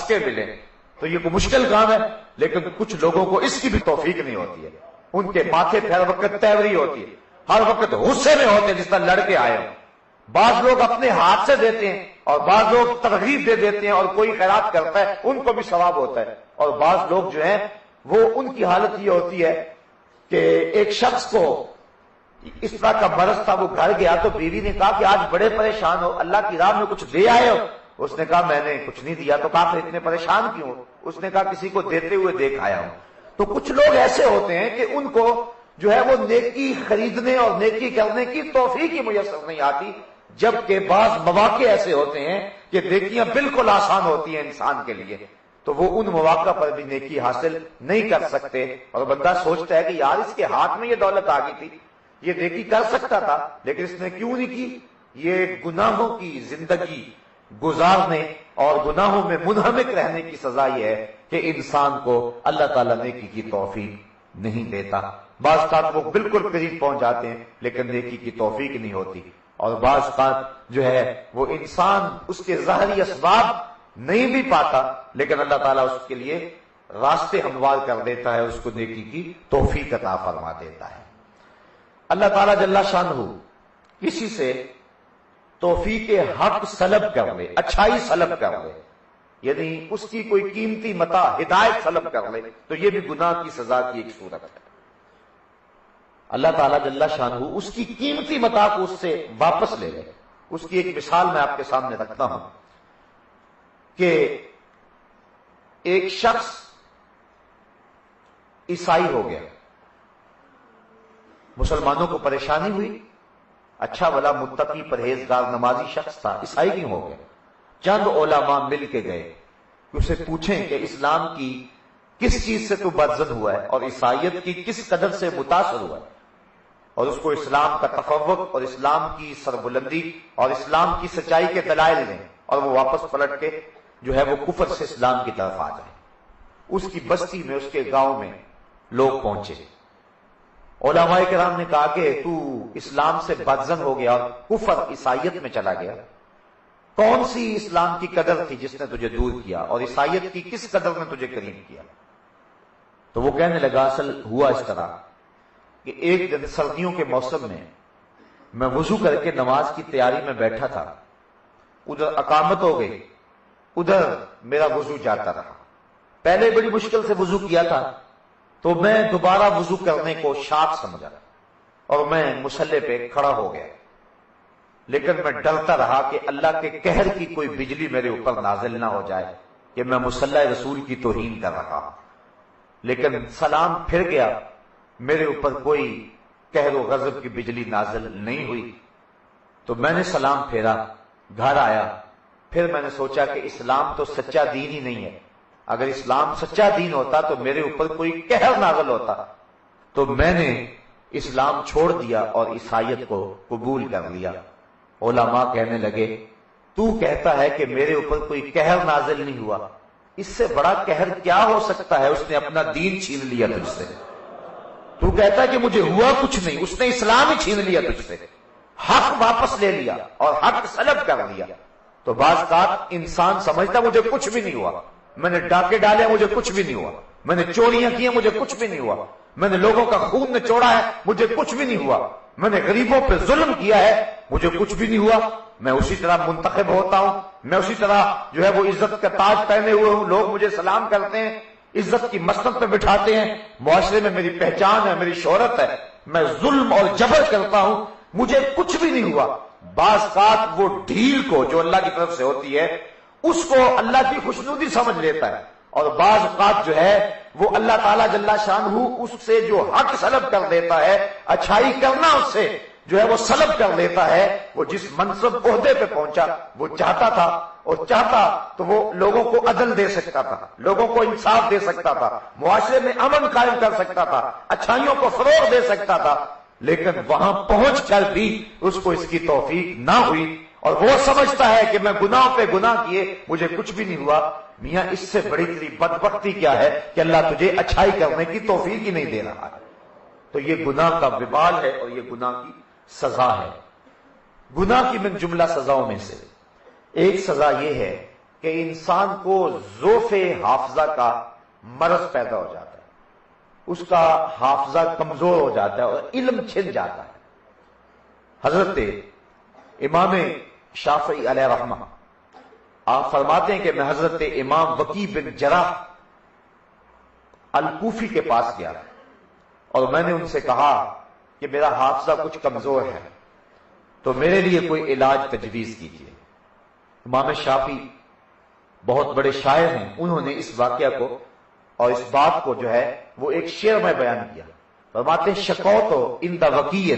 واسطے ملیں تو یہ کوئی مشکل کام ہے، لیکن کچھ لوگوں کو اس کی بھی توفیق نہیں ہوتی ہے. ان کے ماتھے پہ ہر وقت تیوری ہوتی ہے، ہر وقت غصے میں ہوتے ہیں جس طرح لڑ کے آئے ہوں. بعض لوگ اپنے ہاتھ سے دیتے ہیں اور بعض لوگ ترغیب دے دیتے ہیں، اور کوئی خیرات کرتا ہے ان کو بھی ثواب ہوتا ہے. اور بعض لوگ جو ہیں وہ ان کی حالت یہ ہوتی ہے کہ ایک شخص کو اس طرح کا مرض تھا، وہ گھر گیا تو بیوی نے کہا کہ آج بڑے پریشان ہو، اللہ کی راہ میں کچھ دے آئے ہو؟ اس نے کہا میں نے کچھ نہیں دیا. تو کہا پھر اتنے پریشان کیوں؟ اس نے کہا کسی کو دیتے ہوئے دیکھ آیا ہوں. تو کچھ لوگ ایسے ہوتے ہیں کہ ان کو جو ہے وہ نیکی خریدنے اور نیکی کرنے کی توفیق ہی میسر نہیں آتی، جبکہ بعض مواقع ایسے ہوتے ہیں کہ نیکیاں بالکل آسان ہوتی ہیں انسان کے لیے، تو وہ ان مواقع پر بھی نیکی حاصل نہیں کر سکتے. اور بندہ سوچتا ہے کہ یار اس کے ہاتھ میں یہ دولت آ گئی تھی، یہ نیکی کر سکتا تھا لیکن اس نے کیوں نہیں کی. یہ گناہوں کی زندگی گزارنے اور گناہوں میں منہمک رہنے کی سزا یہ ہے کہ انسان کو اللہ تعالیٰ نیکی کی توفیق نہیں دیتا. بعض اوقات وہ بالکل قریب پہنچ جاتے ہیں لیکن نیکی کی توفیق نہیں ہوتی، اور بعض اوقات جو ہے وہ انسان اس کے ظاہری اسباب نہیں بھی پاتا لیکن اللہ تعالیٰ اس کے لیے راستے ہموار کر دیتا ہے، اس کو نیکی کی توفیق عطا فرما دیتا ہے. اللہ تعالیٰ جل شانہ کسی سے توفیق حق سلب کر لے، اچھائی سلب کر لے، یعنی اس کی کوئی قیمتی متاع ہدایت سلب کر لے تو یہ بھی گناہ کی سزا کی ایک صورت ہے. اللہ تعالیٰ جل شانہ اس کی قیمتی متاع کو اس سے واپس لے لے. اس کی ایک مثال میں آپ کے سامنے رکھتا ہوں کہ ایک شخص عیسائی ہو گیا، مسلمانوں کو پریشانی ہوئی، اچھا بھلا متقی پرہیزگار نمازی شخص تھا، عیسائی کیوں ہو گیا؟ چند علماء مل کے گئے کہ اسے پوچھیں کہ اسلام کی کس چیز سے تو بدزن ہوا ہے اور عیسائیت کی کس قدر سے متاثر ہوا ہے، اور اس کو اسلام کا تفوق اور اسلام کی سربلندی اور اسلام کی سچائی کے دلائل دیں، اور وہ واپس پلٹ کے جو ہے وہ کفر سے اسلام کی طرف آ جائے. اس کی بستی میں، اس کے گاؤں میں لوگ پہنچے. علماء کرام نے کہا کہ تو اسلام سے بدزن ہو گیا اور کفر عیسائیت میں چلا گیا، کون سی اسلام کی قدر تھی جس نے تجھے دور کیا اور عیسائیت کی کس قدر نے تجھے قریب کیا؟ تو وہ کہنے لگا اصل ہوا اس طرح کہ ایک دن سردیوں کے موسم میں وضو کر کے نماز کی تیاری میں بیٹھا تھا، ادھر اقامت ہو گئی، ادھر میرا وضو جاتا رہا. پہلے بڑی مشکل سے وضو کیا تھا تو میں دوبارہ وضو کرنے کو شاق سمجھا اور میں مصلی پہ کھڑا ہو گیا، لیکن میں ڈرتا رہا کہ اللہ کے قہر کی کوئی بجلی میرے اوپر نازل نہ ہو جائے کہ میں مصلی رسول کی توہین کر رہا ہوں. لیکن سلام پھر گیا، میرے اوپر کوئی قہر و غضب کی بجلی نازل نہیں ہوئی. تو میں نے سلام پھیرا، گھر آیا، پھر میں نے سوچا کہ اسلام تو سچا دین ہی نہیں ہے، اگر اسلام سچا دین ہوتا تو میرے اوپر کوئی قہر نازل ہوتا. تو میں نے اسلام چھوڑ دیا اور عیسائیت کو قبول کر لیا. علماء کہنے لگے تو کہتا ہے کہ میرے اوپر کوئی قہر نازل نہیں ہوا، اس سے بڑا قہر کیا ہو سکتا ہے؟ اس نے اپنا دین چھین لیا تجھ سے. تو کہتا ہے کہ مجھے ہوا کچھ نہیں، اس نے اسلام ہی چھین لیا تجھ سے، حق واپس لے لیا اور حق سلب کر لیا. تو بعض اوقات انسان سمجھتا مجھے کچھ بھی نہیں ہوا، میں نے ڈاکے ڈالے مجھے کچھ بھی نہیں ہوا، میں نے چوریاں کی مجھے کچھ بھی نہیں ہوا، میں نے لوگوں کا خون نچوڑا ہے مجھے کچھ بھی نہیں ہوا، میں نے غریبوں پہ ظلم کیا ہے مجھے کچھ بھی نہیں ہوا، میں اسی طرح منتخب ہوتا ہوں، میں اسی طرح جو ہے وہ عزت کا تاج پہنے ہوئے ہوں، لوگ مجھے سلام کرتے ہیں، عزت کی مسند پہ بٹھاتے ہیں، معاشرے میں میری پہچان ہے، میری شہرت ہے، میں ظلم اور جبر کرتا ہوں، مجھے کچھ بھی نہیں ہوا. بعض اوقات وہ ڈھیل کو جو اللہ کی طرف سے ہوتی ہے اس کو اللہ کی خوشنودی سمجھ لیتا ہے، اور بعض اوقات جو ہے وہ اللہ تعالیٰ جل شانہ اس سے جو حق سلب کر دیتا ہے، اچھائی کرنا اس سے جو ہے وہ سلب کر لیتا ہے. وہ جس منصب عہدے پہ پہنچا وہ چاہتا تھا، اور چاہتا تو وہ لوگوں کو عدل دے سکتا تھا، لوگوں کو انصاف دے سکتا تھا، معاشرے میں امن قائم کر سکتا تھا، اچھائیوں کو فروغ دے سکتا تھا، لیکن وہاں پہنچ کر بھی اس کو اس کی توفیق نہ ہوئی، اور وہ سمجھتا ہے کہ میں گناہ پہ گناہ کیے مجھے کچھ بھی نہیں ہوا. میاں اس سے بڑی تیری بدبختی کیا ہے کہ اللہ تجھے اچھائی کرنے کی توفیق ہی نہیں دے رہا ہے. تو یہ گناہ کا وبال ہے اور یہ گناہ کی سزا ہے. گناہ کی من جملہ سزاؤں میں سے ایک سزا یہ ہے کہ انسان کو ضعف حافظہ کا مرض پیدا ہو جاتا ہے، اس کا حافظہ کمزور ہو جاتا ہے اور علم چھن جاتا ہے۔ حضرت امام شافعی علیہ رحمہ آپ فرماتے ہیں کہ میں حضرت امام وکیع بن جراح الکوفی کے پاس گیا اور میں نے ان سے کہا کہ میرا حافظہ کچھ کمزور ہے، تو میرے لیے کوئی علاج تجویز کیجیے۔ امام شافعی بہت بڑے شاعر ہیں، انہوں نے اس واقعہ کو اور اس بات کو جو ہے وہ ایک شعر میں بیان کیا۔ فرماتے ہیں شکوت عند وکیع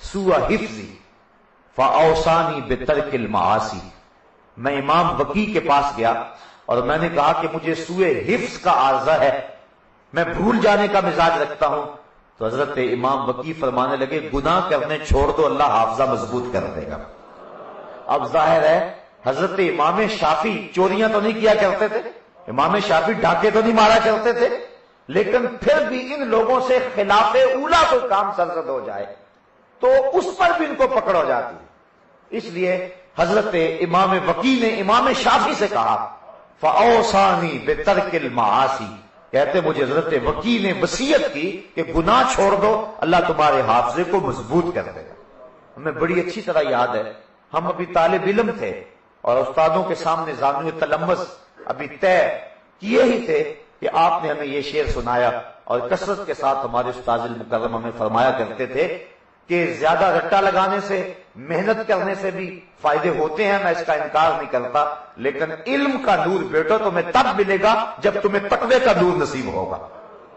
سوء حفظی فاوصانی بترک المعاصی، میں امام وکیع کے پاس گیا اور میں نے کہا کہ مجھے سوء حفظ کا عارضہ ہے، میں بھول جانے کا مزاج رکھتا ہوں۔ تو حضرت امام وکیع فرمانے لگے گناہ کرنے چھوڑ دو، اللہ حافظہ مضبوط کر دے گا۔ اب ظاہر ہے حضرت امام شافعی چوریاں تو نہیں کیا کرتے تھے، امام شافعی ڈاکے تو نہیں مارا کرتے تھے، لیکن پھر بھی ان لوگوں سے خلاف اولا کوئی کام سرزد ہو جائے تو اس پر بھی ان کو پکڑ ہو جاتی ہے۔ اس لیے حضرت امام وکیع نے امام شافعی سے کہا فاوصانی بترک المعاصی، کہتے مجھے حضرت وکیع نے وصیت کی کہ گناہ چھوڑ دو، اللہ تمہارے حافظے کو مضبوط کر دے گا۔ ہمیں بڑی اچھی طرح یاد ہے، ہم ابھی طالب علم تھے اور استادوں کے سامنے زانو تلمس ابھی طے کیے ہی تھے کہ آپ نے ہمیں یہ شعر سنایا، اور کثرت کے ساتھ ہمارے استاذ المکرم ہمیں فرمایا کرتے تھے کہ زیادہ رٹا لگانے سے، محنت کرنے سے بھی فائدے ہوتے ہیں، میں اس کا انکار نہیں کرتا، لیکن علم کا نور بیٹو تمہیں تب ملے گا جب تمہیں تقوی کا نور نصیب ہوگا۔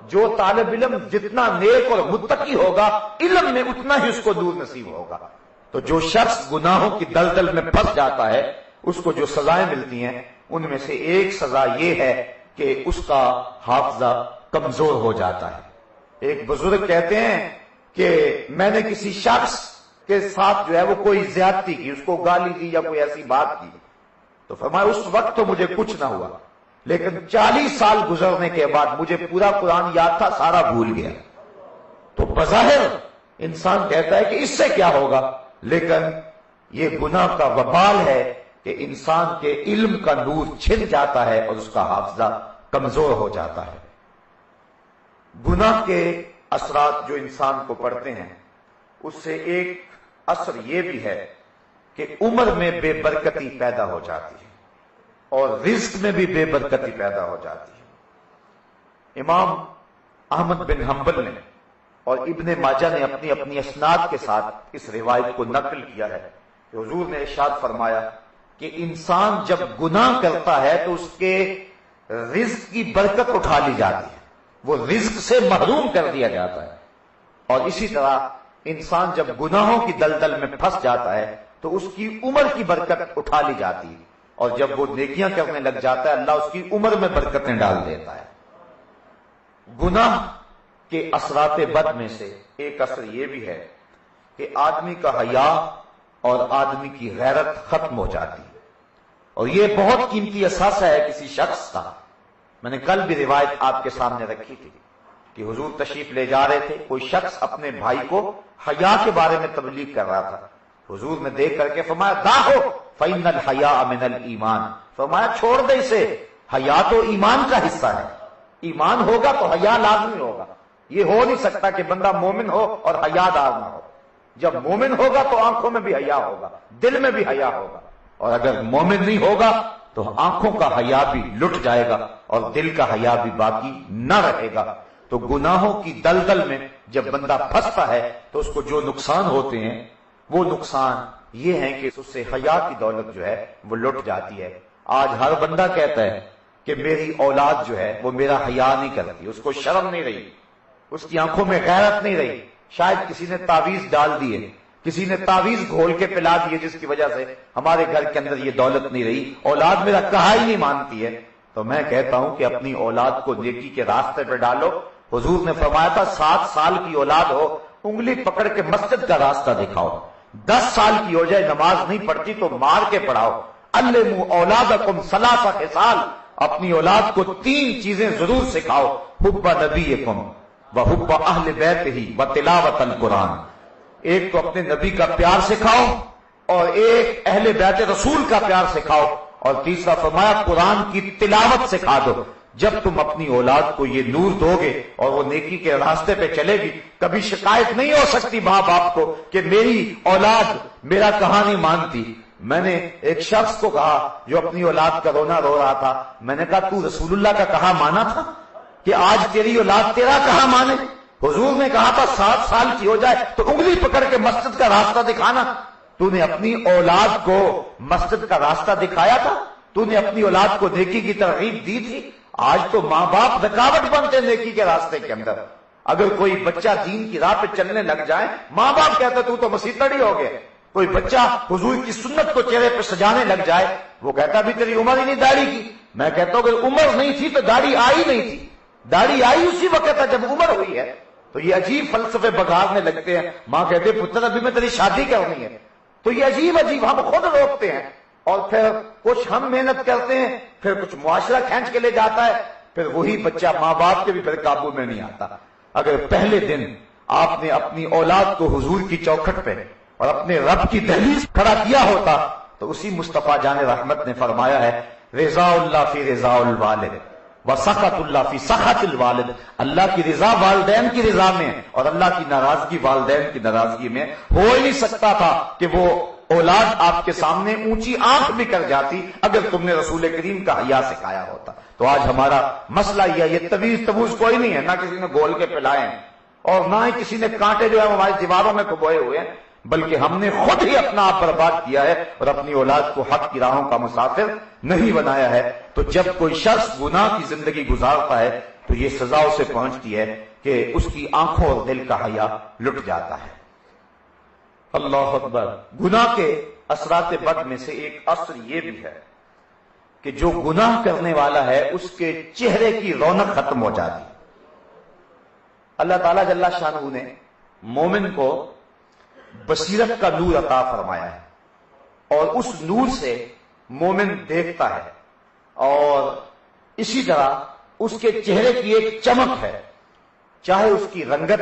جو طالب علم جتنا نیک اور متقی ہوگا، علم میں اتنا ہی اس کو نور نصیب ہوگا۔ تو جو شخص گناہوں کی دلدل میں پھنس جاتا ہے اس کو جو سزائیں ملتی ہیں ان میں سے ایک سزا یہ ہے کہ اس کا حافظہ کمزور ہو جاتا ہے۔ ایک بزرگ کہتے ہیں کہ میں نے کسی شخص کے ساتھ جو ہے وہ کوئی زیادتی کی، اس کو گالی دی یا کوئی ایسی بات کی، تو فرمایا اس وقت تو مجھے کچھ نہ ہوا، لیکن 40 سال گزرنے کے بعد مجھے پورا قرآن یاد تھا، سارا بھول گیا۔ تو بظاہر انسان کہتا ہے کہ اس سے کیا ہوگا، لیکن یہ گناہ کا وبال ہے کہ انسان کے علم کا نور چھن جاتا ہے اور اس کا حافظہ کمزور ہو جاتا ہے۔ گناہ کے اثرات جو انسان کو پڑتے ہیں اس سے ایک اثر یہ بھی ہے کہ عمر میں بے برکتی پیدا ہو جاتی ہے اور رزق میں بھی بے برکتی پیدا ہو جاتی ہے۔ امام احمد بن حنبل نے اور ابن ماجہ نے اپنی اپنی اسناد کے ساتھ اس روایت کو نقل کیا ہے کہ حضور نے ارشاد فرمایا کہ انسان جب گناہ کرتا ہے تو اس کے رزق کی برکت اٹھا لی جاتی ہے، وہ رزق سے محروم کر دیا جاتا ہے، اور اسی طرح انسان جب گناہوں کی دلدل میں پھنس جاتا ہے تو اس کی عمر کی برکت اٹھا لی جاتی ہے، اور جب وہ نیکیاں کرنے لگ جاتا ہے اللہ اس کی عمر میں برکتیں ڈال دیتا ہے۔ گناہ کے اثرات بد میں سے ایک اثر یہ بھی ہے کہ آدمی کا حیا اور آدمی کی غیرت ختم ہو جاتی ہے، اور یہ بہت قیمتی اثاثہ ہے کسی شخص کا۔ میں نے کل بھی روایت آپ کے سامنے رکھی تھی کہ حضور تشریف لے جا رہے تھے، کوئی شخص اپنے بھائی کو حیا کے بارے میں تبلیغ کر رہا تھا، حضور نے دیکھ کر کے فرمایا داہو فإن الحیاء من الایمان، فرمایا چھوڑ دے اسے، حیا تو ایمان کا حصہ ہے، ایمان ہوگا تو حیا لازمی ہوگا، یہ ہو نہیں سکتا کہ بندہ مومن ہو اور حیا دار نہ ہو، جب مومن ہوگا تو آنکھوں میں بھی حیا ہوگا، دل میں بھی حیا ہوگا، اور اگر مومن نہیں ہوگا تو آنکھوں کا حیا بھی لٹ جائے گا اور دل کا حیا بھی باقی نہ رہے گا۔ تو گناہوں کی دلدل میں جب بندہ پھنستا ہے تو اس کو جو نقصان ہوتے ہیں وہ نقصان یہ ہیں کہ اس سے حیا کی دولت جو ہے وہ لٹ جاتی ہے۔ آج ہر بندہ کہتا ہے کہ میری اولاد جو ہے وہ میرا حیا نہیں کرتی، اس کو شرم نہیں رہی، اس کی آنکھوں میں غیرت نہیں رہی، شاید کسی نے تعویذ ڈال دیے، کسی نے تعویذ گھول کے پلا دیے جس کی وجہ سے ہمارے گھر کے اندر یہ دولت نہیں رہی، اولاد میرا کہا ہی نہیں مانتی ہے۔ تو میں کہتا ہوں کہ اپنی اولاد کو نیکی کے راستے پہ ڈالو۔ حضور نے فرمایا تھا 7 سال کی اولاد ہو انگلی پکڑ کے مسجد کا راستہ دکھاؤ، 10 سال کی ہو جائے نماز نہیں پڑھتی تو مار کے پڑھاؤ۔ علموا اولادکم 3 خصال، اپنی اولاد کو 3 چیزیں ضرور سکھاؤ، حب نبیکم وحب اہل بیتہ وتلاوت القرآن، ایک تو اپنے نبی کا پیار سکھاؤ اور ایک اہل بیت رسول کا پیار سکھاؤ، اور تیسرا فرمایا قرآن کی تلاوت سکھا دو. جب تم اپنی اولاد کو یہ نور دو گے اور وہ نیکی کے راستے پہ چلے گی، کبھی شکایت نہیں ہو سکتی ماں باپ کو کہ میری اولاد میرا کہاں نہیں مانتی. میں نے ایک شخص کو کہا جو اپنی اولاد کا رونا رو رہا تھا، میں نے کہا تو رسول اللہ کا کہاں مانا تھا کہ آج تیری اولاد تیرا کہاں مانے؟ حضور نے کہا تھا 7 سال کی ہو جائے تو انگلی پکڑ کے مسجد کا راستہ دکھانا. تو نے اپنی اولاد کو مسجد کا راستہ دکھایا تھا؟ تو نے اپنی اولاد کو نیکی کی ترغیب دی تھی؟ آج تو ماں باپ رکاوٹ بنتے نیکی کے راستے کے اندر. اگر کوئی بچہ دین کی راہ پہ چلنے لگ جائے، ماں باپ کہتا تو مسیحی ہو گیا. کوئی بچہ حضور کی سنت کو چہرے پہ سجانے لگ جائے، وہ کہتا بھی تیری عمر ہی نہیں داڑھی کی. میں کہتا ہوں اگر عمر نہیں تھی تو داڑھی آئی نہیں تھی. داڑھی آئی اسی وقت ہے جب عمر ہوئی ہے. تو یہ عجیب فلسفے بگاڑنے لگتے ہیں. ماں کہتے پتر ابھی میں تیری شادی کرنی ہے. تو یہ عجیب ہم خود روکتے ہیں، اور پھر کچھ ہم محنت کرتے ہیں، پھر کچھ معاشرہ کھینچ کے لے جاتا ہے، پھر وہی بچہ ماں باپ کے بھی پھر قابو میں نہیں آتا. اگر پہلے دن آپ نے اپنی اولاد کو حضور کی چوکھٹ پہ اور اپنے رب کی دہلیز کھڑا کیا ہوتا تو اسی مصطفیٰ جان رحمت نے فرمایا ہے رضا اللہ فی رضا الوالد وسخط اللہ فی سخط الوالد. اللہ کی رضا والدین کی رضا میں اور اللہ کی ناراضگی والدین کی ناراضگی میں. ہو ہی نہیں سکتا تھا کہ وہ اولاد آپ کے سامنے اونچی آنکھ بھی کر جاتی اگر تم نے رسول کریم کا حیا سکھایا ہوتا. تو آج ہمارا مسئلہ یہ طویز طبوز کوئی نہیں ہے، نہ کسی نے گول کے پلائے ہیں اور نہ ہی کسی نے کانٹے جو ہے ہماری دیواروں میں کبوئے ہوئے ہیں، بلکہ ہم نے خود ہی اپنا آپ برباد کیا ہے اور اپنی اولاد کو حق کی راہوں کا مسافر نہیں بنایا ہے. تو جب کوئی شخص گناہ کی زندگی گزارتا ہے تو یہ سزا اسے پہنچتی ہے کہ اس کی آنکھوں اور دل کا حیا لٹ جاتا ہے. اللہ اکبر. گناہ کے اثرات بد میں سے ایک اثر یہ بھی ہے کہ جو گناہ کرنے والا ہے اس کے چہرے کی رونق ختم ہو جاتی. اللہ تعالیٰ جل شانہ نے مومن کو بصیرت کا نور عطا فرمایا ہے اور اس نور سے مومن دیکھتا ہے، اور اسی طرح اس کے چہرے کی ایک چمک ہے، چاہے اس کی رنگت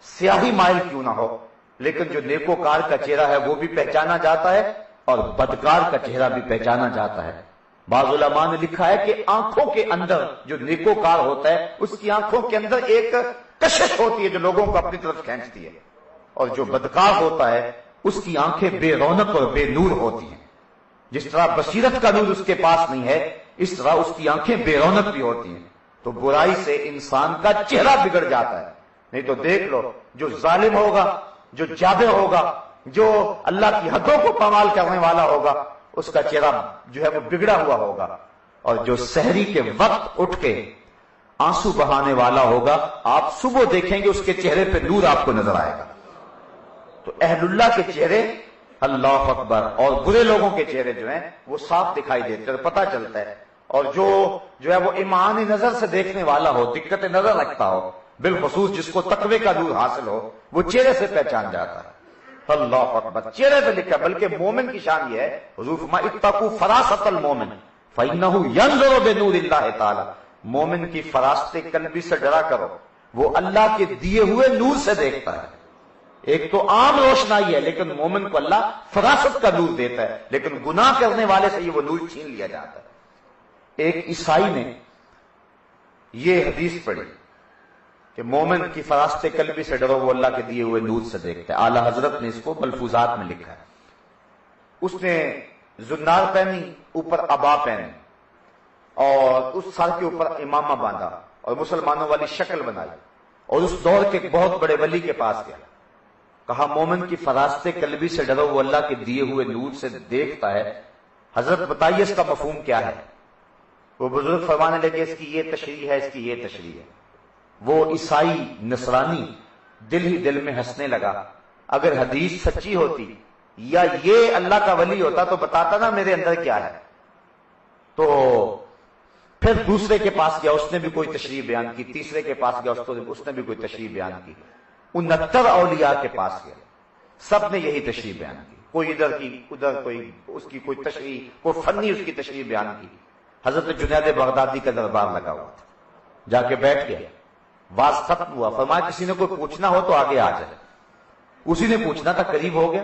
سیاہی مائل کیوں نہ ہو، لیکن جو نیکوکار کا چہرہ ہے وہ بھی پہچانا جاتا ہے اور بدکار کا چہرہ بھی پہچانا جاتا ہے. بعض علماء نے لکھا ہے کہ آنکھوں کے اندر جو نیکوکار ہوتا ہے اس کی آنکھوں کے اندر ایک کشش ہوتی ہے جو لوگوں کو اپنی طرف کھینچتی ہے، اور جو بدکار ہوتا ہے اس کی آنکھیں بے رونق اور بے نور ہوتی ہیں. جس طرح بصیرت کا نور اس کے پاس نہیں ہے اس طرح اس کی آنکھیں بے رونق بھی ہوتی ہیں. تو برائی سے انسان کا چہرہ بگڑ جاتا ہے. نہیں تو دیکھ لو جو ظالم ہوگا، جو جابر ہوگا، جو اللہ کی حدوں کو پامال کرنے والا ہوگا، اس کا چہرہ جو ہے وہ بگڑا ہوا ہوگا، اور جو سحری کے وقت اٹھ کے آنسو بہانے والا ہوگا آپ صبح دیکھیں گے اس کے چہرے پہ نور آپ کو نظر آئے گا. تو اہل اللہ کے چہرے اللہ اکبر اور برے لوگوں کے چہرے جو ہیں وہ صاف دکھائی دیتے ہیں، پتہ چلتا ہے. اور جو ہے وہ ایمانی نظر سے دیکھنے والا ہو، دقت نظر رکھتا ہو، بالخصوص جس کو تقوی کا نور حاصل ہو، وہ چہرے سے پہچان جاتا ہے. اللہ اکبر. چہرے پہ لکھا. بلکہ مومن کی شان یہ ہے، حضور فرمایا اتقوا فراست المومن فإنه ينظر بنور اللہ تعالی. مومن کی فراست قلبی سے ڈرا کرو، وہ اللہ کے دیے ہوئے نور سے دیکھتا ہے. ایک تو عام روشنائی ہے لیکن مومن کو اللہ فراست کا نور دیتا ہے، لیکن گناہ کرنے والے سے یہ وہ نور چھین لیا جاتا ہے. ایک عیسائی نے یہ حدیث پڑھی کہ مومن کی فراست قلبی سے ڈرو، وہ اللہ کے دیے ہوئے نور سے دیکھتا ہے. اعلی حضرت نے اس کو ملفوظات میں لکھا ہے. اس نے زنار پہنی، اوپر عبا پہنی، اور اس سر کے اوپر امامہ باندھا اور مسلمانوں والی شکل بنائی، اور اس دور کے بہت بڑے ولی کے پاس گیا. کہا مومن کی فراست قلبی سے ڈرو، وہ اللہ کے دیے ہوئے نور سے دیکھتا ہے. حضرت بتائیے اس کا مفہوم کیا ہے؟ وہ بزرگ فرمانے لگے اس کی یہ تشریح ہے، اس کی یہ تشریح ہے. وہ عیسائی نصرانی دل ہی دل میں ہنسنے لگا. اگر حدیث سچی ہوتی یا یہ اللہ کا ولی ہوتا تو بتاتا نا میرے اندر کیا ہے. تو پھر دوسرے کے پاس گیا، اس نے بھی کوئی تشریح بیان کی. تیسرے کے پاس گیا، اس نے بھی کوئی تشریح بیان کی. 69 اولیاء کے پاس گیا، سب نے یہی تشریح بیان کی. کوئی ادھر کی ادھر، کوئی اس کی کوئی تشریح، کوئی فنی اس کی تشریح بیان کی. حضرت جنید بغدادی کا دربار لگا ہوا تھا، جا کے بیٹھ گیا. واز ختم ہوا. فرمایا کسی نے کوئی پوچھنا ہو تو آگے آ جائے. اسی نے پوچھنا تھا، قریب ہو گیا،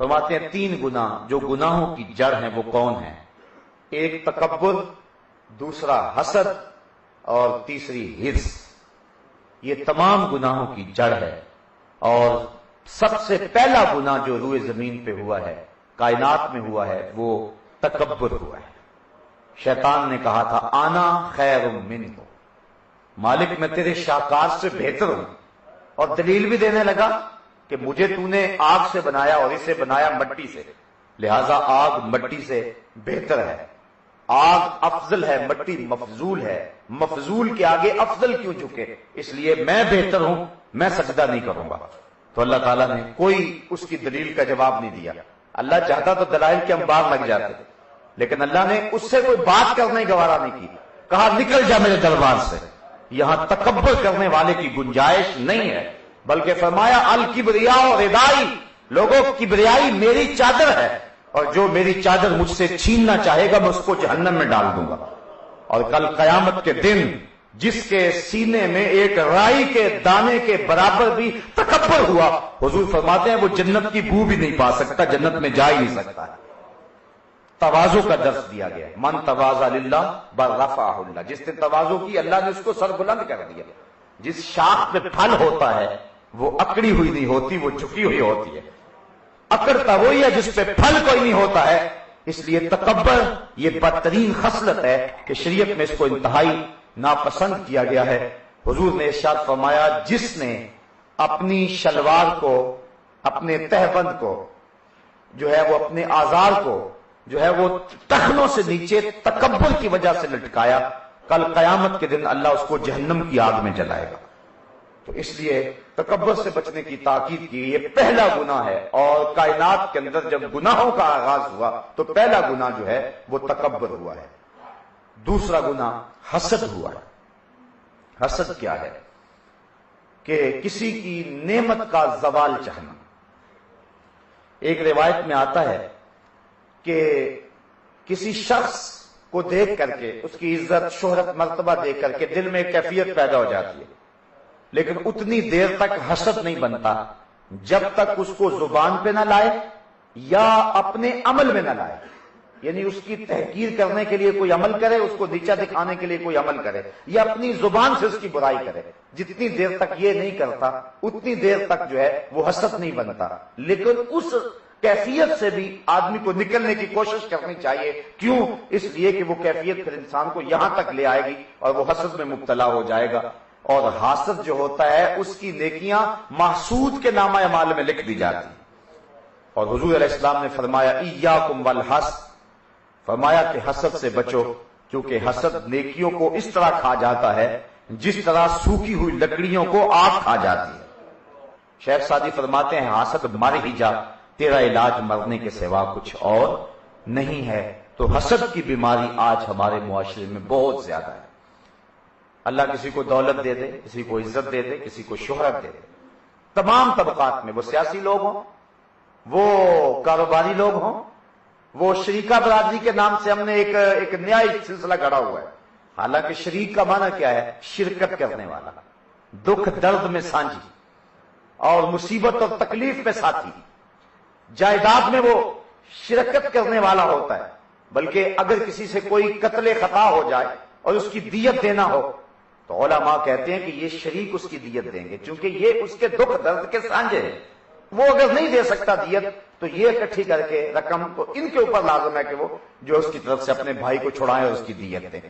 فرماتے ہیں 3 گناہ جو گناہوں کی جڑ ہیں وہ کون ہیں؟ ایک تکبر، دوسرا حسد، اور تیسری حرص۔ یہ تمام گناہوں کی جڑ ہے، اور سب سے پہلا گناہ جو روئے زمین پہ ہوا ہے، کائنات میں ہوا ہے، وہ تکبر ہوا ہے۔ شیطان نے کہا تھا آنا خیر منہ، مالک میں تیرے شاہکار سے بہتر ہوں، اور دلیل بھی دینے لگا کہ مجھے تو نے آگ سے بنایا اور اسے بنایا مٹی سے، لہذا آگ مٹی سے بہتر ہے، آگ افضل ہے، مٹی مفضول ہے، مفضول کے آگے افضل کیوں جھکے، اس لیے میں بہتر ہوں، میں سجدہ نہیں کروں گا۔ تو اللہ تعالیٰ نے کوئی اس کی دلیل کا جواب نہیں دیا۔ اللہ چاہتا تو دلائل کے انبار لگ جاتے، لیکن اللہ نے اس سے کوئی بات کرنے گوارا نہیں کی، کہا نکل جا میرے دربار سے، یہاں تکبر کرنے والے کی گنجائش نہیں ہے، بلکہ فرمایا الکبریاء ردائی، لوگوں کبریائی میری چادر ہے، اور جو میری چادر مجھ سے چھیننا چاہے گا میں اس کو جہنم میں ڈال دوں گا۔ اور کل قیامت کے دن جس کے سینے میں ایک رائی کے دانے کے برابر بھی تکبر ہوا، حضور فرماتے ہیں وہ جنت کی بو بھی نہیں پا سکتا، جنت میں جا ہی نہیں سکتا۔ تواضع کا درس دیا گیا، من تواضع للہ برفعہ اللہ، جس نے تواضع کی اللہ نے اس کو سر بلند کر دیا۔ جس شاخ پہ پھل ہوتا ہے وہ اکڑی ہوئی نہیں ہوتی، وہ جھکی ہوئی ہوتی ہے، اکڑتا وہی ہے جس پہ پھل کوئی نہیں ہوتا ہے۔ اس لیے تکبر یہ بدترین خصلت ہے کہ شریعت میں اس کو انتہائی ناپسند کیا گیا ہے۔ حضور نے ارشاد فرمایا جس نے اپنی شلوار کو، اپنے تہبند کو جو ہے وہ اپنے آزار کو جو ہے وہ ٹخنوں سے نیچے تکبر کی وجہ سے لٹکایا، کل قیامت کے دن اللہ اس کو جہنم کی آگ میں جلائے گا۔ تو اس لیے تکبر سے بچنے کی تاکید کی، یہ پہلا گناہ ہے، اور کائنات کے اندر جب گناہوں کا آغاز ہوا تو پہلا گناہ جو ہے وہ تکبر ہوا ہے۔ دوسرا گناہ حسد ہوا ہے۔ حسد کیا ہے؟ کہ کسی کی نعمت کا زوال چاہنا۔ ایک روایت میں آتا ہے کہ کسی شخص کو دیکھ کر کے، اس کی عزت شہرت مرتبہ دیکھ کر کے دل میں ایک کیفیت پیدا ہو جاتی ہے، لیکن اتنی دیر تک حسد نہیں بنتا جب تک اس کو زبان پہ نہ لائے یا اپنے عمل میں نہ لائے۔ یعنی اس کی تحقیر کرنے کے لیے کوئی عمل کرے، اس کو نیچا دکھانے کے لیے کوئی عمل کرے، یا اپنی زبان سے اس کی برائی کرے، جتنی دیر تک یہ نہیں کرتا اتنی دیر تک جو ہے وہ حسد نہیں بنتا۔ لیکن اس کیفیت سے بھی آدمی کو نکلنے کی کوشش کرنی چاہیے۔ کیوں؟ اس لیے کہ وہ کیفیت پھر انسان کو یہاں تک لے آئے گی اور وہ حسد میں مبتلا ہو جائے گا، اور حاسد جو ہوتا ہے اس کی نیکیاں محسود کے نامہ اعمال میں لکھ دی جاتی۔ اور حضور علیہ السلام نے فرمایا ایاکم والحسد، فرمایا کہ حسد سے بچو، کیونکہ حسد نیکیوں کو اس طرح کھا جاتا ہے جس طرح سوکھی ہوئی لکڑیوں کو آگ کھا جاتی ہے۔ شیخ سعدی فرماتے ہیں حسد مر ہی جا، تیرا علاج مرنے کے سوا کچھ اور نہیں ہے۔ تو حسد کی بیماری آج ہمارے معاشرے میں بہت زیادہ ہے۔ اللہ کسی کو دولت دے دے، کسی کو عزت دے دے، کسی کو شہرت دے دے، تمام طبقات میں، وہ سیاسی لوگ ہوں، وہ کاروباری لوگ ہوں، وہ شریکہ برادری کے نام سے ہم نے ایک نیا سلسلہ گڑا ہوا ہے۔ حالانکہ شریک کا معنی کیا ہے؟ شرکت کرنے والا، دکھ درد میں سانجھی اور مصیبت اور تکلیف میں ساتھی۔ جائیداد میں وہ شرکت کرنے والا ہوتا ہے، بلکہ اگر کسی سے کوئی قتل خطا ہو جائے اور اس کی دیت دینا ہو تو علماء کہتے ہیں کہ یہ شریک اس کی دیت دیں گے، چونکہ یہ اس کے دکھ درد کے سانجے ہیں۔ وہ اگر نہیں دے سکتا دیت تو یہ اکٹھی کر کے رقم تو ان کے اوپر لازم ہے کہ وہ جو اس کی طرف سے اپنے بھائی کو چھڑائیں اور اس کی دیت دیں۔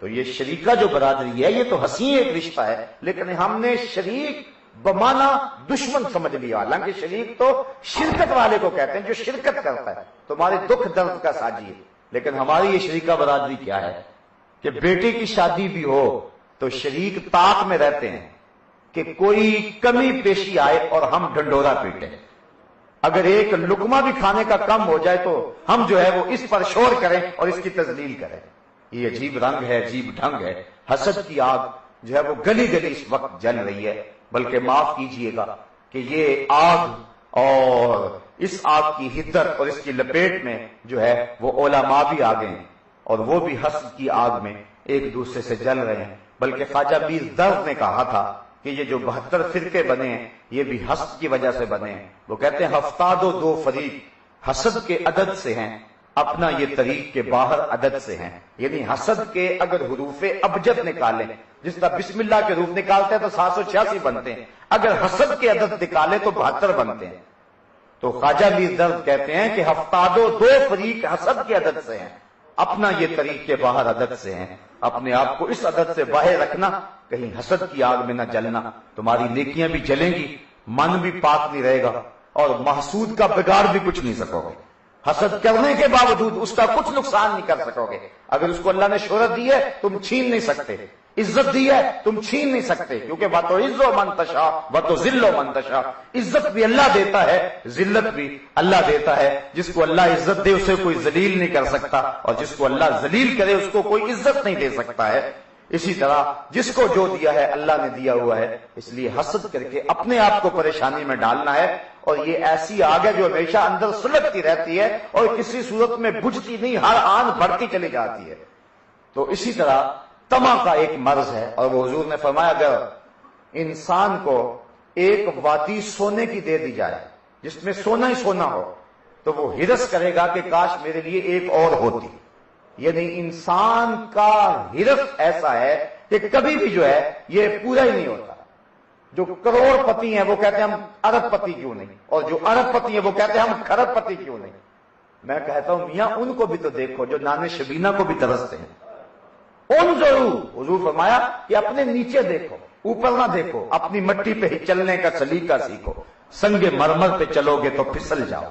تو یہ شریکہ جو برادری ہے یہ تو حسین ایک رشتہ ہے، لیکن ہم نے شریک بمانا دشمن سمجھ لیا۔ حالانکہ شریک تو شرکت والے کو کہتے ہیں جو شرکت کرتا ہے، تمہارے دکھ درد کا ساجی ہے۔ لیکن ہماری یہ شریکہ برادری کیا ہے کہ بیٹے کی شادی بھی ہو تو شریک طاق میں رہتے ہیں کہ کوئی کمی پیشی آئے اور ہم ڈنڈورا پیٹیں، اگر ایک لقمہ بھی کھانے کا کم ہو جائے تو ہم جو ہے وہ اس پر شور کریں اور اس کی تذلیل کریں۔ یہ عجیب رنگ ہے، عجیب ڈھنگ ہے۔ حسد کی آگ جو ہے وہ گلی گلی اس وقت جل رہی ہے، بلکہ معاف کیجئے گا کہ یہ آگ اور اس آگ کی حدت اور اس کی لپیٹ میں جو ہے وہ علماء بھی آ گئے ہیں، اور وہ بھی حسد کی آگ میں ایک دوسرے سے جل رہے ہیں۔ بلکہ خواجہ میر درد نے کہا تھا کہ یہ جو 72 فرقے بنے ہیں یہ بھی حسد کی وجہ سے بنے ہیں. وہ کہتے ہیں ہفتاد و دو فریق حسد کے عدد سے ہیں، اپنا یہ طریق کے باہر عدد سے ہیں. یعنی حسد کے اگر حروف ابجد نکالیں، جس طرح بسم اللہ کے حروف نکالتے ہیں تو 786 بنتے ہیں، اگر حسد کے عدد نکالے تو 72 بنتے ہیں. تو خواجہ میر درد کہتے ہیں کہ ہفتاد و دو فریق حسد کے عدد سے ہیں، اپنا یہ طریق کے باہر عدد سے ہیں. اپنے آپ کو اس عدد سے باہر رکھنا، کہیں حسد کی آگ میں نہ جلنا. تمہاری نیکیاں بھی جلیں گی، من بھی پاک نہیں رہے گا، اور محسود کا بگاڑ بھی کچھ نہیں سکو گے. حسد کرنے کے باوجود اس کا کچھ نقصان نہیں کر سکو گے. اگر اس کو اللہ نے شہرت دی ہے تم چھین نہیں سکتے، عزت دی ہے تم چھین نہیں سکتے، کیونکہ وہ تو عز و منتشا وہ تو ذل و منتشا. عزت بھی اللہ دیتا ہے، ذلت بھی اللہ دیتا ہے. جس کو اللہ عزت دے اسے کوئی ذلیل نہیں کر سکتا، اور جس کو اللہ ذلیل کرے اس کو کوئی عزت نہیں دے سکتا ہے. اسی طرح جس کو جو دیا ہے اللہ نے دیا ہوا ہے، اس لیے حسد کر کے اپنے آپ کو پریشانی میں ڈالنا ہے. اور یہ ایسی آگ ہے جو ہمیشہ اندر سلگتی رہتی ہے اور کسی صورت میں بجھتی نہیں، ہر آن بڑھتی چلی جاتی ہے. تو اسی طرح طمع کا ایک مرض ہے، اور وہ حضور نے فرمایا اگر انسان کو ایک وادی سونے کی دے دی جائے جس میں سونا ہی سونا ہو تو وہ ہرس کرے گا کہ کاش میرے لیے ایک اور ہوتی. یعنی انسان کا ہرس ایسا ہے کہ کبھی بھی جو ہے یہ پورا ہی نہیں ہوتا. جو کروڑ پتی ہیں وہ کہتے ہیں ہم ارب پتی کیوں نہیں، اور جو ارب پتی ہیں وہ کہتے ہیں ہم کھرب پتی کیوں نہیں. میں کہتا ہوں میاں ان کو بھی تو دیکھو جو نان شبینہ کو بھی ترستے ہیں. ان ضرور حضور فرمایا کہ اپنے نیچے دیکھو، اوپر نہ دیکھو. اپنی مٹی پہ ہی چلنے کا سلیقہ سیکھو، سنگ مرمر پہ چلو گے تو پھسل جاؤ.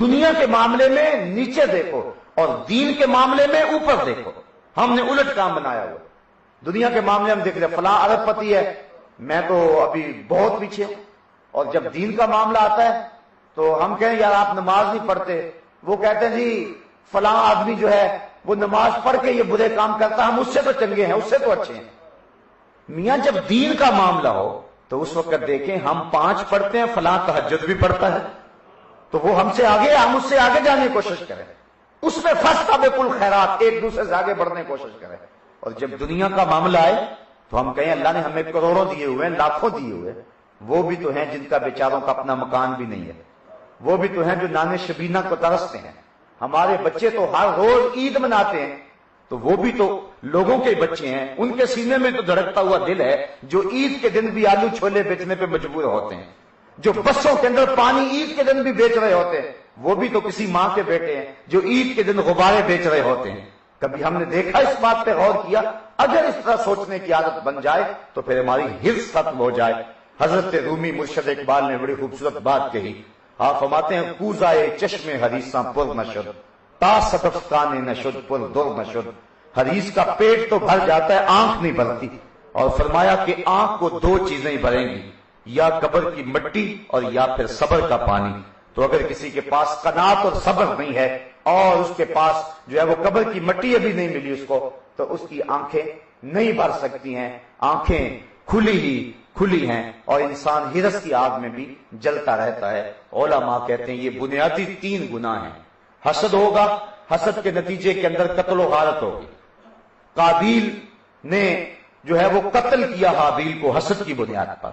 دنیا کے معاملے میں نیچے دیکھو اور دین کے معاملے میں اوپر دیکھو. ہم نے الٹ کام بنایا ہوا. دنیا کے معاملے میں دیکھ رہے فلاں ارب پتی ہے، میں تو ابھی بہت پیچھے ہوں. اور جب دین کا معاملہ آتا ہے تو ہم کہیں یار آپ نماز نہیں پڑھتے، وہ کہتے ہیں جی فلاں آدمی جو ہے وہ نماز پڑھ کے یہ برے کام کرتا، ہم اس سے تو چنگے ہیں، اس سے تو اچھے ہیں. میاں جب دین کا معاملہ ہو تو اس وقت دیکھیں ہم 5 پڑھتے ہیں، فلاں تہجد بھی پڑھتا ہے، تو وہ ہم سے آگے، ہم اس سے آگے جانے کی کوشش کریں. اس میں فاستبقوا الخیرات، ایک دوسرے سے آگے بڑھنے کی کوشش کریں. اور جب دنیا کا معاملہ آئے تو ہم کہیں اللہ نے ہمیں کروڑوں دیے ہوئے ہیں، لاکھوں دیے ہوئے، وہ بھی تو ہیں جن کا بیچاروں کا اپنا مکان بھی نہیں ہے. وہ بھی تو ہیں جو نان شبینہ کو ترستے ہیں. ہمارے بچے تو ہر روز عید مناتے ہیں، تو وہ بھی تو لوگوں کے بچے ہیں. ان کے سینے میں تو دھڑکتا ہوا دل ہے جو عید کے دن بھی آلو چھولے بیچنے پہ مجبور ہوتے ہیں، جو بسوں کے اندر پانی عید کے دن بھی بیچ رہے ہوتے ہیں. وہ بھی تو کسی ماں کے بیٹے ہیں جو عید کے دن غبارے بیچ رہے ہوتے ہیں. کبھی ہم نے دیکھا اس بات پہ غور کیا؟ اگر اس طرح سوچنے کی عادت بن جائے تو پھر ہماری حرص ختم ہو جائے. حضرت رومی مرشد اقبال نے بڑی خوبصورت بات کہی. آپ فرماتے ہیں کوزائے چشم حریصاں پر نشد تا صدف کانے نشد پر در نشد. حریص کا پیٹ تو بھر جاتا ہے، آنکھ نہیں بھرتی. اور فرمایا کہ آنکھ کو 2 چیزیں بھریں گی، یا قبر کی مٹی اور یا پھر صبر کا پانی. تو اگر کسی کے پاس قناعت اور صبر نہیں ہے اور اس کے پاس جو ہے وہ قبر کی مٹی ابھی نہیں ملی اس کو، تو اس کی آنکھیں نہیں بھر سکتی ہیں. آنکھیں کھلی ہیں اور انسان ہرس کی آگ میں بھی جلتا رہتا ہے. علماء کہتے ہیں یہ بنیادی 3 گناہ ہیں. حسد ہوگا، حسد کے نتیجے کے اندر قتل و غارت ہوگی. قابیل نے جو ہے وہ قتل کیا حابیل کو حسد کی بنیاد پر.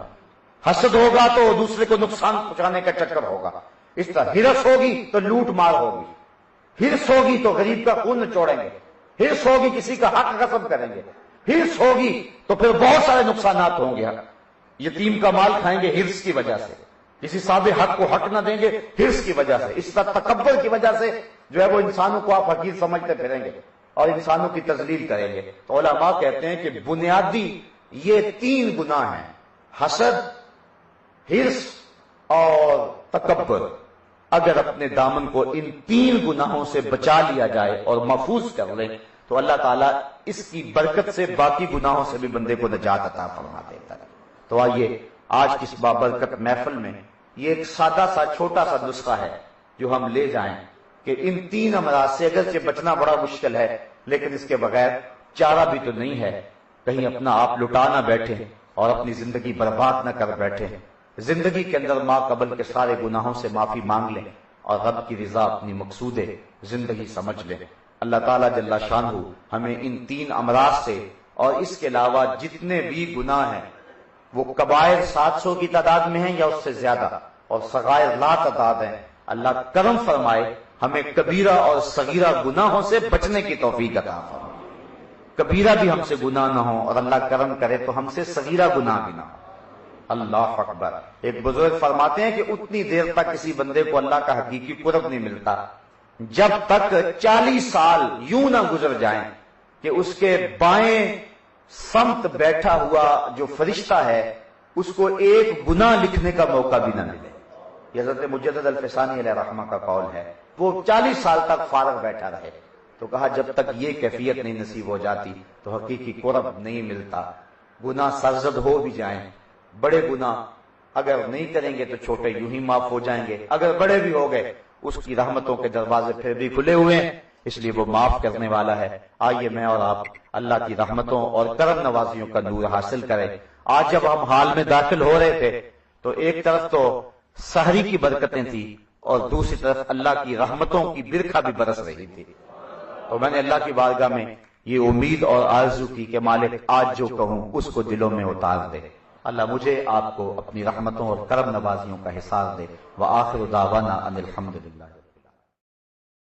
حسد ہوگا تو دوسرے کو نقصان پہنچانے کا چکر ہوگا. اس طرح ہرس ہوگی تو لوٹ مار ہوگی، ہرس ہوگی تو غریب کا خون نچوڑیں گے، ہرس ہوگی کسی کا حق غصب کریں گے، ہرس ہوگی تو پھر بہت سارے نقصانات ہوں گے. یتیم کا مال کھائیں گے ہرس کی وجہ سے، کسی صاحب حق کو حق نہ دیں گے ہرس کی وجہ سے. اس طرح تکبر کی وجہ سے جو ہے وہ انسانوں کو آپ حقیر سمجھتے پھریں گے اور انسانوں کی تذلیل کریں گے. تو علماء کہتے ہیں کہ بنیادی یہ 3 گناہ ہیں، حسد، ہرس اور تکبر. اگر اپنے دامن کو ان 3 گناہوں سے بچا لیا جائے اور محفوظ کر لیں تو اللہ تعالیٰ اس کی برکت سے باقی گناہوں سے بھی بندے کو نجات عطا فرما دیتا ہے. تو آئیے آج کی اس بابرکت محفل میں یہ ایک سادہ سا چھوٹا سا نسخہ ہے جو ہم لے جائیں کہ ان 3 امراض سے اگرچہ بچنا بڑا مشکل ہے لیکن اس کے بغیر چارہ بھی تو نہیں ہے. کہیں اپنا آپ لٹا نہ بیٹھے اور اپنی زندگی برباد نہ کر بیٹھے. زندگی کے اندر ماں قبل کے سارے گناہوں سے معافی مانگ لیں اور رب کی رضا اپنی مقصود زندگی سمجھ لیں. اللہ تعالیٰ جل شانہ ہمیں ان 3 امراض سے اور اس کے علاوہ جتنے بھی گناہ ہیں وہ کبائر 700 کی تعداد میں ہیں یا اس سے زیادہ، اور صغائر لا تعداد ہیں۔ اللہ کرم فرمائے ہمیں کبیرہ اور صغیرہ گناہوں سے بچنے کی توفیق عطا فرمائے، کبیرہ بھی ہم سے گناہ نہ ہو، اور اللہ کرم کرے تو ہم سے صغیرہ گناہ بھی نہ ہو۔ اللہ اکبر۔ ایک بزرگ فرماتے ہیں کہ اتنی دیر تک کسی بندے کو اللہ کا حقیقی قرب نہیں ملتا جب تک 40 سال یوں نہ گزر جائیں کہ اس کے بائیں سمت بیٹھا ہوا جو فرشتہ ہے اس کو ایک گناہ لکھنے کا موقع بھی نہ ملے۔ یہ حضرت مجدد الفسانی علیہ رحمہ کا قول ہے۔ وہ 40 سال تک فارغ بیٹھا رہے، تو کہا جب تک یہ کیفیت نہیں نصیب ہو جاتی تو حقیقی قرب نہیں ملتا۔ گناہ سرزد ہو بھی جائیں، بڑے گناہ اگر نہیں کریں گے تو چھوٹے یوں ہی معاف ہو جائیں گے، اگر بڑے بھی ہو گئے اس کی رحمتوں کے دروازے پھر بھی کھلے ہوئے ہیں، اس لیے وہ معاف کرنے والا ہے۔ آئیے میں اور آپ اللہ کی رحمتوں اور کرم نوازیوں کا نور حاصل کریں۔ آج جب ہم حال میں داخل ہو رہے تھے تو ایک طرف تو سحری کی برکتیں تھی اور دوسری طرف اللہ کی رحمتوں کی برکھا بھی برس رہی تھی، تو میں نے اللہ کی بارگاہ میں یہ امید اور آرزو کی کہ مالک آج جو کہوں اس کو دلوں میں اتار دے۔ اللہ مجھے آپ کو اپنی رحمتوں اور کرم نوازیوں کا حصار دے۔ وآخر دعوانا ان الحمدللہ۔